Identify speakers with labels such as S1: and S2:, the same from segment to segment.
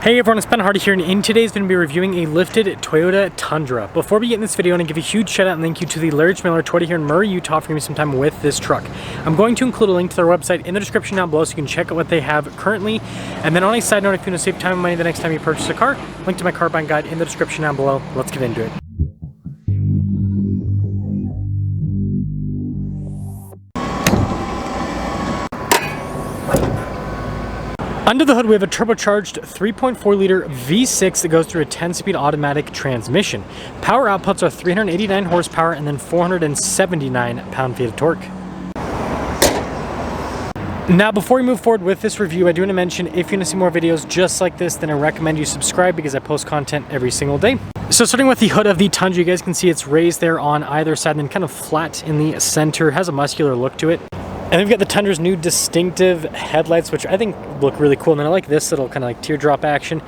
S1: Hey everyone, it's Ben Hardy here, and in today's video, I'm going to be reviewing a lifted Toyota Tundra. Before we get in this video, I want to give a huge shout out and thank you to the Larry Miller Toyota here in Murray, Utah for giving me some time with this truck. I'm going to include a link to their website in the description down below so you can check out what they have currently. And then on a side note, if you want to save time and money the next time you purchase a car, link to my car buying guide in the description down below. Let's get into it. Under the hood, we have a turbocharged 3.4 liter V6 that goes through a 10-speed automatic transmission. Power outputs are 389 horsepower and then 479 pound-feet of torque. Now, before we move forward with this review, I do want to mention if you want to see more videos just like this, then I recommend you subscribe because I post content every single day. So starting with the hood of the Tundra, you guys can see it's raised there on either side and then kind of flat in the center. It has a muscular look to it. And we've got the Tundra's new distinctive headlights, which I think look really cool. And then I like this little kind of like teardrop action.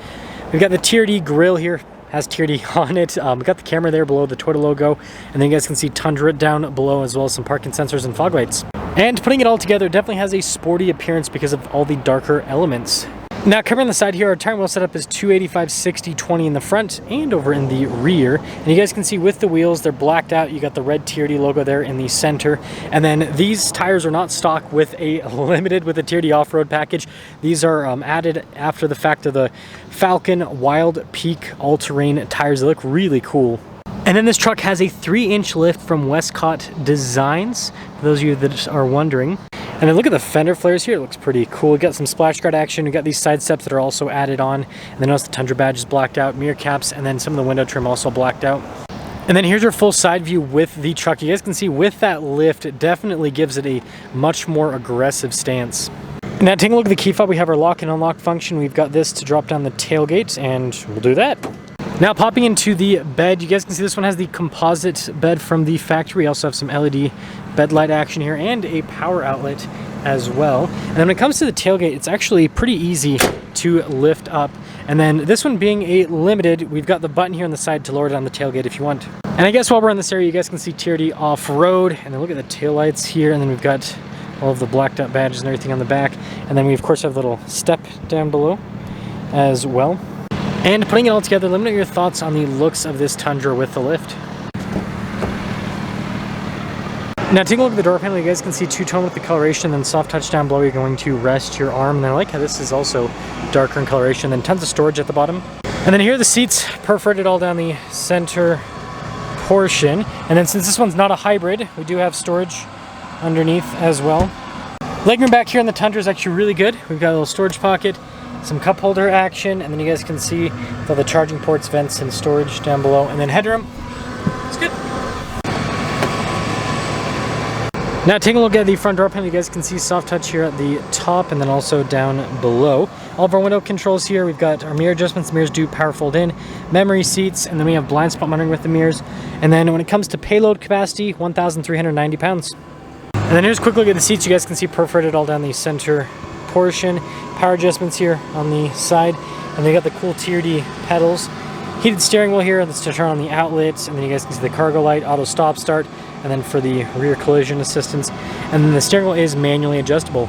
S1: We've got the TRD grille here, has TRD on it. We've got the camera there below the Toyota logo. And then you guys can see Tundra down below, as well as some parking sensors and fog lights. And putting it all together, it definitely has a sporty appearance because of all the darker elements. Now, covering the side here, our tire wheel setup is 285/60/20 in the front and over in the rear. And you guys can see with the wheels, they're blacked out. You got the red TRD logo there in the center. And then these tires are not stock with a limited with a TRD off-road package. These are added after the fact of the Falcon Wild Peak all-terrain tires. They look really cool. And then this truck has a 3-inch lift from Westcott Designs, for those of you that are wondering. And then look at the fender flares here, it looks pretty cool. We got some splash guard action, we got these side steps that are also added on. And then notice the Tundra badge is blacked out, mirror caps, and then some of the window trim also blacked out. And then here's your full side view with the truck. You guys can see with that lift, it definitely gives it a much more aggressive stance. Now taking a look at the key fob, we have our lock and unlock function. We've got this to drop down the tailgate, and we'll do that. Now popping into the bed, you guys can see this one has the composite bed from the factory. We also have some LED bed light action here and a power outlet as well. And then when it comes to the tailgate, it's actually pretty easy to lift up. And then this one being a limited, we've got the button here on the side to lower it on the tailgate if you want. And I guess while we're in this area, you guys can see TRD off-road. And then look at the taillights here. And then we've got all of the blacked out badges and everything on the back. And then we of course have a little step down below as well. And putting it all together, let me know your thoughts on the looks of this Tundra with the lift. Now taking a look at the door panel, you guys can see two-tone with the coloration, then soft touch down below, you're going to rest your arm. And I like how this is also darker in coloration, then tons of storage at the bottom. And then here are the seats, perforated all down the center portion. And then since this one's not a hybrid, we do have storage underneath as well. Legroom back here in the Tundra is actually really good. We've got a little storage pocket, some cup holder action, and then you guys can see all the charging ports, vents, and storage down below. And then headroom, it's good. Now taking a look at the front door panel, you guys can see soft touch here at the top and then also down below. All of our window controls here, we've got our mirror adjustments. The mirrors do power fold in, memory seats, and then we have blind spot monitoring with the mirrors. And then when it comes to payload capacity, 1,390 pounds. And then here's a quick look at the seats. You guys can see perforated all down the center portion. Power adjustments here on the side, and they got the cool TRD pedals. Heated steering wheel here, that's to turn on the outlets, and then you guys can see the cargo light, auto stop start, and then for the rear collision assistance. And then the steering wheel is manually adjustable.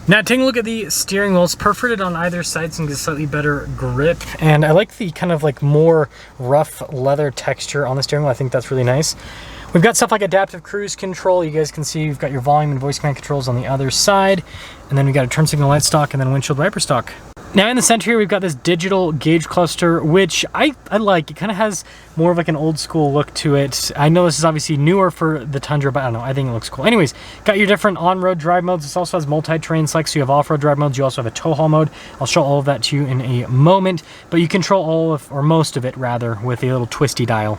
S1: Now taking a look at the steering wheel, it's perforated on either side so you can get a slightly better grip. And I like the kind of like more rough leather texture on the steering wheel. I think that's really nice. We've got stuff like adaptive cruise control. You guys can see you've got your volume and voice command controls on the other side. And then we've got a turn signal light stock and then windshield wiper stock. Now in the center here, we've got this digital gauge cluster, which I like. It kind of has more of like an old school look to it. I know this is obviously newer for the Tundra, but I don't know, I think it looks cool. Anyways, got your different on-road drive modes. This also has multi-terrain select, so you have off-road drive modes. You also have a tow haul mode. I'll show all of that to you in a moment, but you control all of, or most of it rather, with a little twisty dial.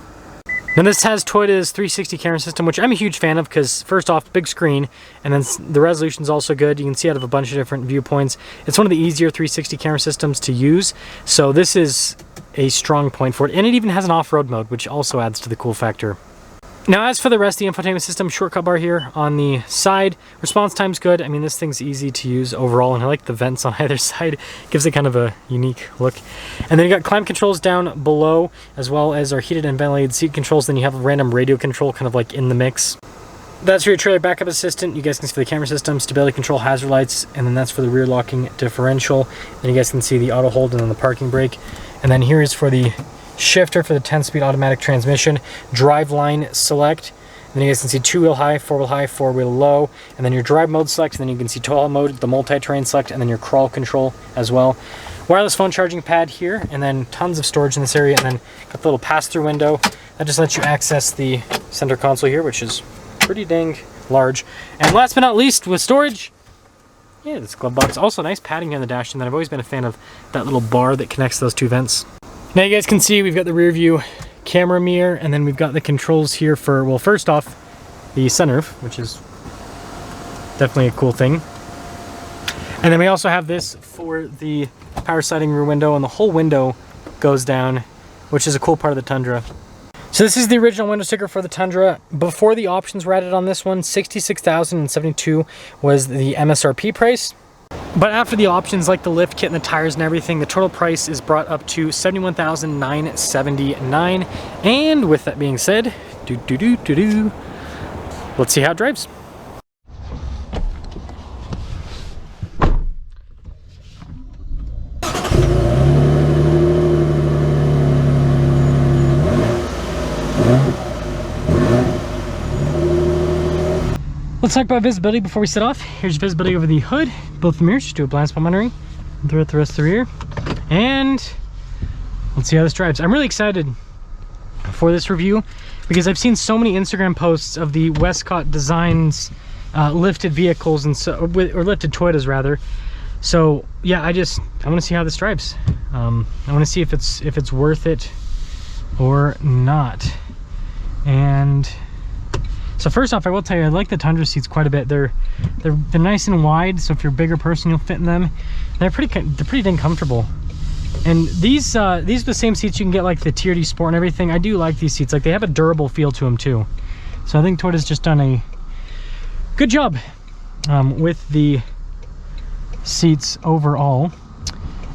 S1: Now this has Toyota's 360 camera system, which I'm a huge fan of because first off, big screen, and then the resolution's also good. You can see out of a bunch of different viewpoints. It's one of the easier 360 camera systems to use, so this is a strong point for it. And it even has an off-road mode, which also adds to the cool factor. Now, as for the rest of the infotainment system, shortcut bar here on the side. Response time's good. I mean, this thing's easy to use overall, and I like the vents on either side. Gives it kind of a unique look. And then you got climate controls down below, as well as our heated and ventilated seat controls. Then you have a random radio control kind of like in the mix. That's for your trailer backup assistant. You guys can see the camera system, stability control, hazard lights, and then that's for the rear locking differential. And you guys can see the auto hold and then the parking brake. And then here is for the shifter for the 10-speed automatic transmission, drive line select. And then you guys can see 2-wheel high, 4-wheel low, and then your drive mode select, and then you can see tow mode, the multi-terrain select, and then your crawl control as well. Wireless phone charging pad here, and then tons of storage in this area, and then got the little pass-through window. That just lets you access the center console here, which is pretty dang large. And last but not least, with storage, yeah, this glove box. Also nice padding here on the dash, and then I've always been a fan of that little bar that connects those two vents. Now you guys can see we've got the rear view camera mirror, and then we've got the controls here for, well, first off, the sunroof, which is definitely a cool thing. And then we also have this for the power sliding rear window, and the whole window goes down, which is a cool part of the Tundra. So this is the original window sticker for the Tundra. Before the options were added on this one, $66,072 was the MSRP price. But after the options like the lift kit and the tires and everything, the total price is brought up to $71,979. And with that being said, let's see how it drives. Let's talk about visibility before we set off. Here's visibility over the hood, both the mirrors. Just do a blind spot monitoring throughout the rest of the rear. And let's see how this drives. I'm really excited for this review because I've seen so many Instagram posts of the Westcott Designs lifted vehicles, and so, or lifted Toyotas rather. So yeah, I want to see how this drives. I want to see if it's worth it or not. And so first off, I will tell you, I like the Tundra seats quite a bit. They're nice and wide, so if you're a bigger person, you'll fit in them. They're pretty dang comfortable. And these are the same seats you can get like the TRD Sport and everything. I do like these seats. Like, they have a durable feel to them too. So I think Toyota's just done a good job with the seats overall.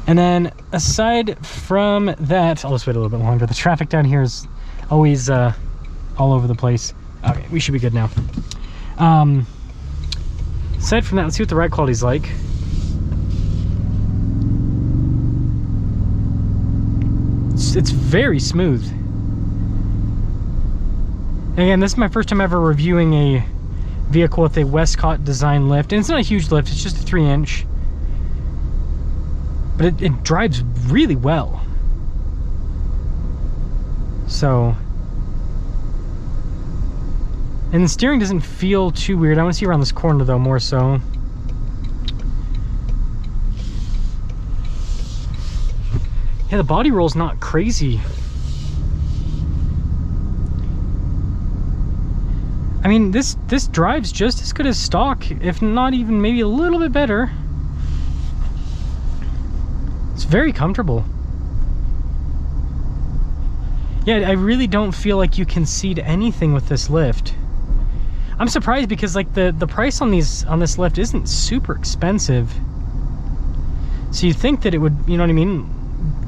S1: And then aside from that, I'll just wait a little bit longer. The traffic down here is always all over the place. Okay, we should be good now. Aside from that, let's see what the ride quality's like. It's very smooth. Again, this is my first time ever reviewing a vehicle with a Westcott design lift. And it's not a huge lift, it's just a 3-inch. But it drives really well. So... and the steering doesn't feel too weird. I want to see around this corner though, more so. Yeah, the body roll's not crazy. I mean, this drives just as good as stock, if not even maybe a little bit better. It's very comfortable. Yeah, I really don't feel like you concede anything with this lift. I'm surprised because like the price on this lift isn't super expensive. So you think that it would, you know what I mean?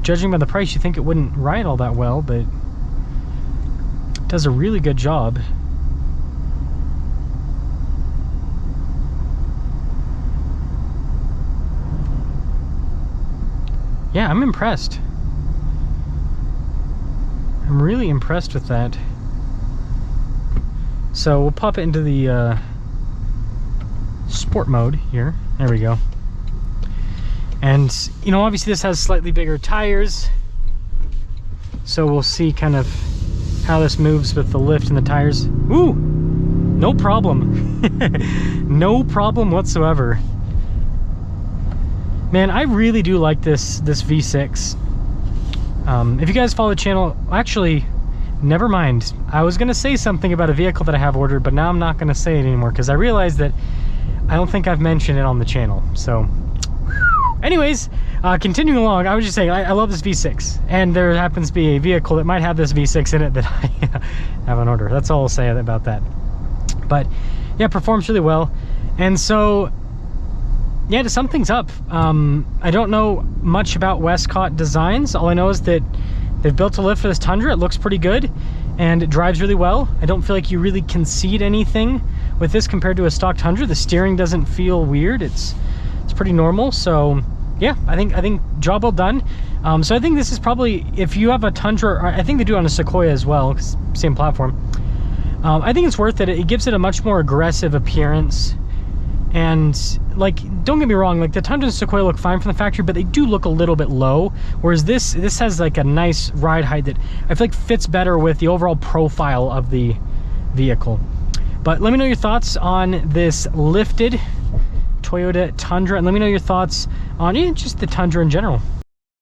S1: Judging by the price, you think it wouldn't ride all that well, but it does a really good job. Yeah, I'm impressed. I'm really impressed with that. So we'll pop it into the sport mode here. There we go. And you know, obviously this has slightly bigger tires, so we'll see kind of how this moves with the lift and the tires. Ooh, no problem. No problem whatsoever. Man, I really do like this V6. If you guys follow the channel, actually, never mind. I was gonna say something about a vehicle that I have ordered, but now I'm not gonna say it anymore because I realized that I don't think I've mentioned it on the channel. So Anyways, continuing along, I was just saying, I love this V6, and there happens to be a vehicle that might have this V6 in it that I have on order. That's all I'll say about that. But yeah, performs really well. And so, yeah, to sum things up, I don't know much about Westcott Designs. All I know is that they've built a lift for this Tundra. It looks pretty good, and it drives really well. I don't feel like you really concede anything with this compared to a stock Tundra. The steering doesn't feel weird. It's pretty normal. So yeah, I think job well done. So I think this is probably, if you have a Tundra, or I think they do it on a Sequoia as well, same platform. I think it's worth it. It gives it a much more aggressive appearance. And like, don't get me wrong, like the Tundra and Sequoia look fine from the factory, but they do look a little bit low. Whereas this has like a nice ride height that I feel like fits better with the overall profile of the vehicle. But let me know your thoughts on this lifted Toyota Tundra, and let me know your thoughts on just the Tundra in general.